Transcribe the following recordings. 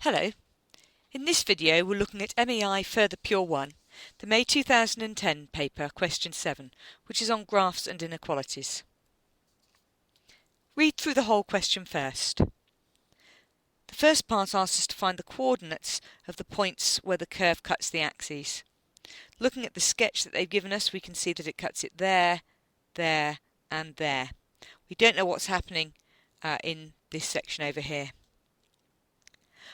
Hello. In this video we're looking at MEI Further Pure 1, the May 2010 paper, question 7, which is on graphs and inequalities. Read through the whole question first. The first part asks us to find the coordinates of the points where the curve cuts the axes. Looking at the sketch that they've given us, we can see that it cuts it there, there and there. We don't know what's happening in this section over here.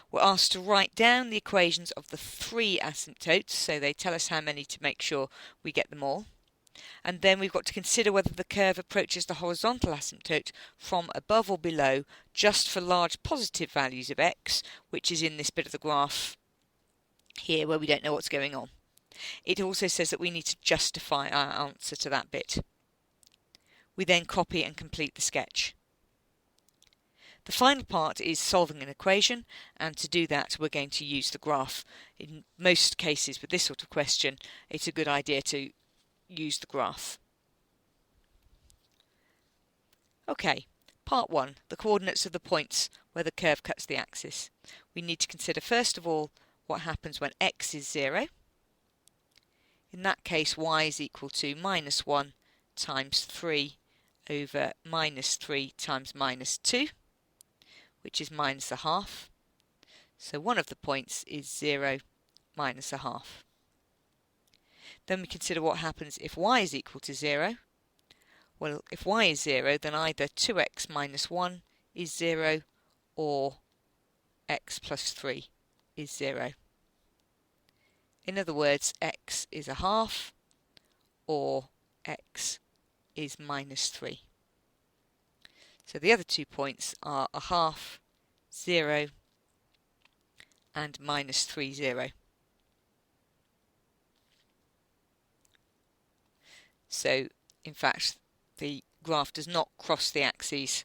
We're asked to write down the equations of the 3 asymptotes, so they tell us how many to make sure we get them all. And then we've got to consider whether the curve approaches the horizontal asymptote from above or below, just for large positive values of x, which is in this bit of the graph here where we don't know what's going on. It also says that we need to justify our answer to that bit. We then copy and complete the sketch. The final part is solving an equation, and to do that we're going to use the graph. In most cases with this sort of question, it's a good idea to use the graph. Okay, part 1, the coordinates of the points where the curve cuts the axis. We need to consider first of all what happens when x is 0. In that case y is equal to minus 1 times 3 over minus 3 times minus 2. Which is minus a half. So one of the points is 0 minus a half. Then we consider what happens if y is equal to 0. Well, if y is 0, then either 2x minus 1 is 0 or x plus 3 is 0. In other words, x is a half or x is minus 3. So the other 2 points are a half, 0 and minus 3, 0. So in fact the graph does not cross the axes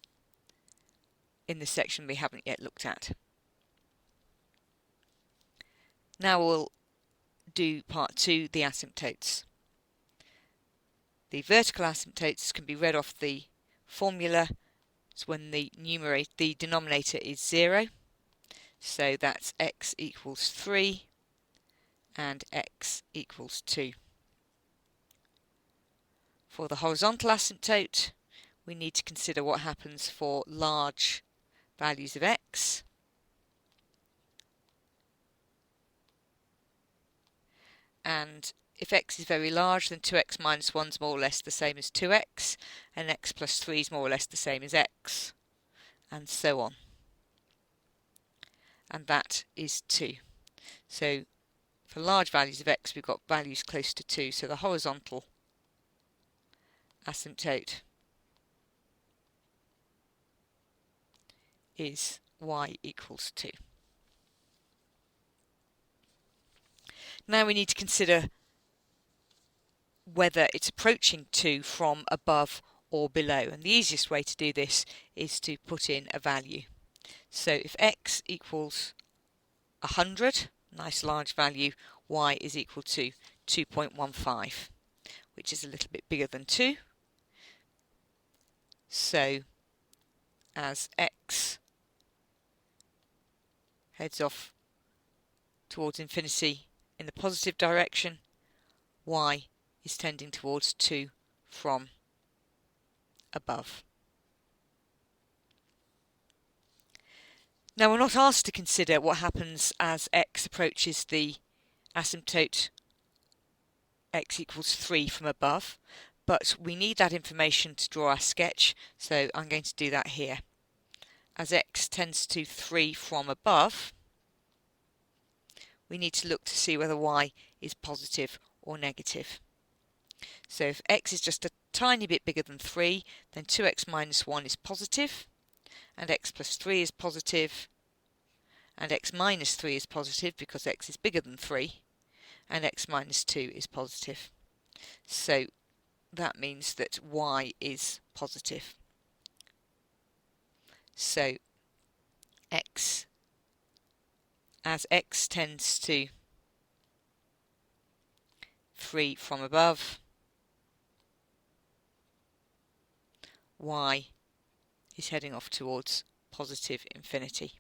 in the section we haven't yet looked at. Now we'll do part 2, the asymptotes. The vertical asymptotes can be read off the formula. It's when the denominator is 0, so that's x equals 3 and x equals 2. For the horizontal asymptote, we need to consider what happens for large values of x. And if x is very large, then 2x minus 1 is more or less the same as 2x, and x plus 3 is more or less the same as x, and so on. And that is 2. So for large values of x, we've got values close to 2, so the horizontal asymptote is y equals 2. Now we need to consider whether it's approaching 2 from above or below, and the easiest way to do this is to put in a value. So if x equals 100, nice large value, y is equal to 2.15, which is a little bit bigger than 2. So as x heads off towards infinity in the positive direction, y is tending towards 2 from above. Now we're not asked to consider what happens as x approaches the asymptote x equals 3 from above, but we need that information to draw our sketch, so I'm going to do that here. As x tends to 3 from above, we need to look to see whether y is positive or negative. So if x is just a tiny bit bigger than 3, then 2x minus 1 is positive, and x plus 3 is positive, and x minus 3 is positive because x is bigger than 3, and x minus 2 is positive. So that means that y is positive. So as x tends to 3 from above, y is heading off towards positive infinity.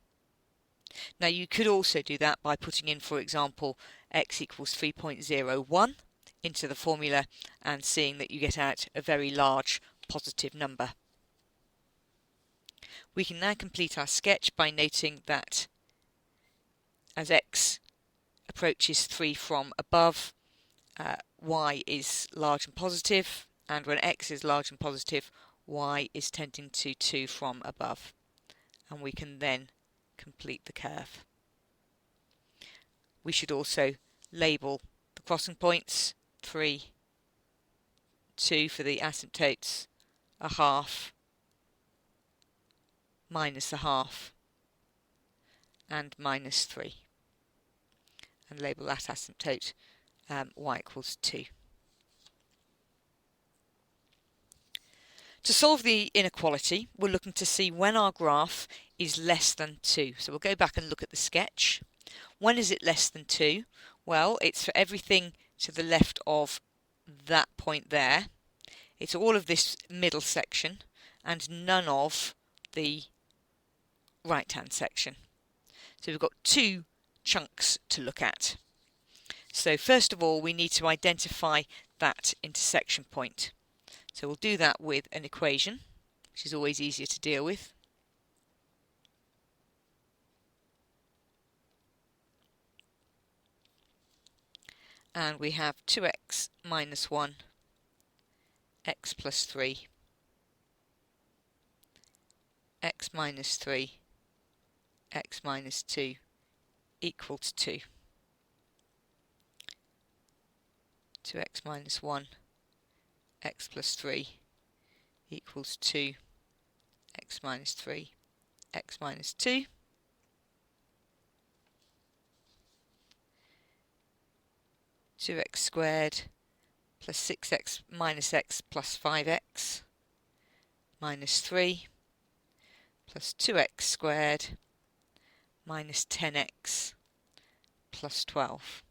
Now you could also do that by putting in, for example, x equals 3.01 into the formula and seeing that you get out a very large positive number. We can now complete our sketch by noting that as x approaches 3 from above, y is large and positive, and when x is large and positive, y is tending to 2 from above. And we can then complete the curve. We should also label the crossing points: 3, 2 for the asymptotes, a half, minus a half, and minus 3. And label that asymptote y equals 2. To solve the inequality, we're looking to see when our graph is less than 2. So we'll go back and look at the sketch. When is it less than 2? Well, it's for everything to the left of that point there. It's all of this middle section and none of the right-hand section. So we've got 2 chunks to look at. So first of all, we need to identify that intersection point. So we'll do that with an equation, which is always easier to deal with. And we have 2x minus 1, x plus 3, x minus 3, x minus 2 equal to 2. 2x minus 1, x plus 3 equals 2, x minus 3, x minus 2. Two x squared plus 6x minus x plus 5x minus 3 plus 2x squared minus 10x plus 12.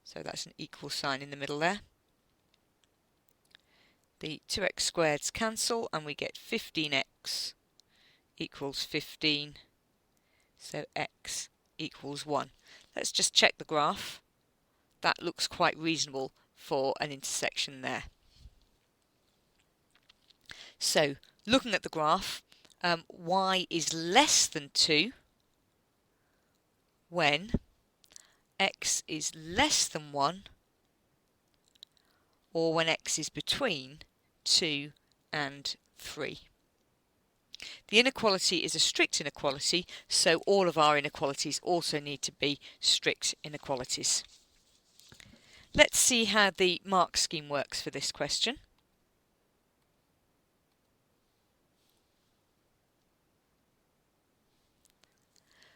So that's an equal sign in the middle there. The 2x squareds cancel and we get 15x equals 15. So x equals 1. Let's just check the graph. That looks quite reasonable for an intersection there. So, looking at the graph, y is less than 2 when x is less than 1 or when x is between 2 and 3. The inequality is a strict inequality, so all of our inequalities also need to be strict inequalities. Let's see how the mark scheme works for this question.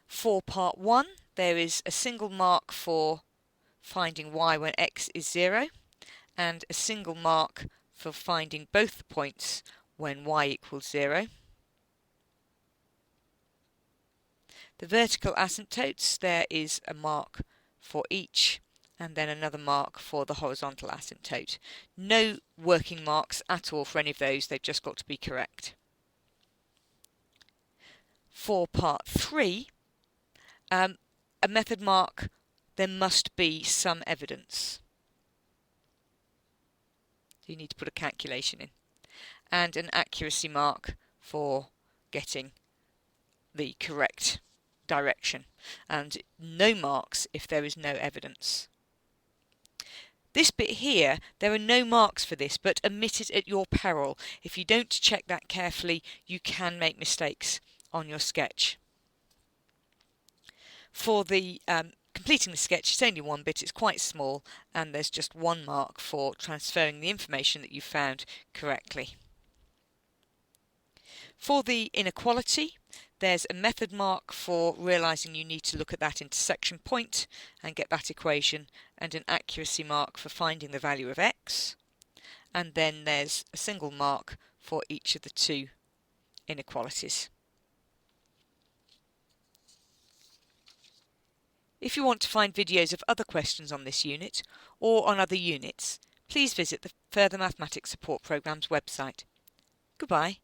For part 1, there is a single mark for finding y when x is 0, and a single mark for finding both the points when y equals 0. The vertical asymptotes, there is a mark for each, and then another mark for the horizontal asymptote. No working marks at all for any of those, they've just got to be correct. For part 3, a method mark, there must be some evidence. You need to put a calculation in. And an accuracy mark for getting the correct direction. And no marks if there is no evidence. This bit here, there are no marks for this, but omit it at your peril. If you don't check that carefully, you can make mistakes on your sketch. For the completing the sketch, it's only one bit, it's quite small, and there's just one mark for transferring the information that you found correctly. For the inequality, there's a method mark for realising you need to look at that intersection point and get that equation, and an accuracy mark for finding the value of x, and then there's a single mark for each of the 2 inequalities. If you want to find videos of other questions on this unit or on other units, please visit the Further Mathematics Support Programme's website. Goodbye.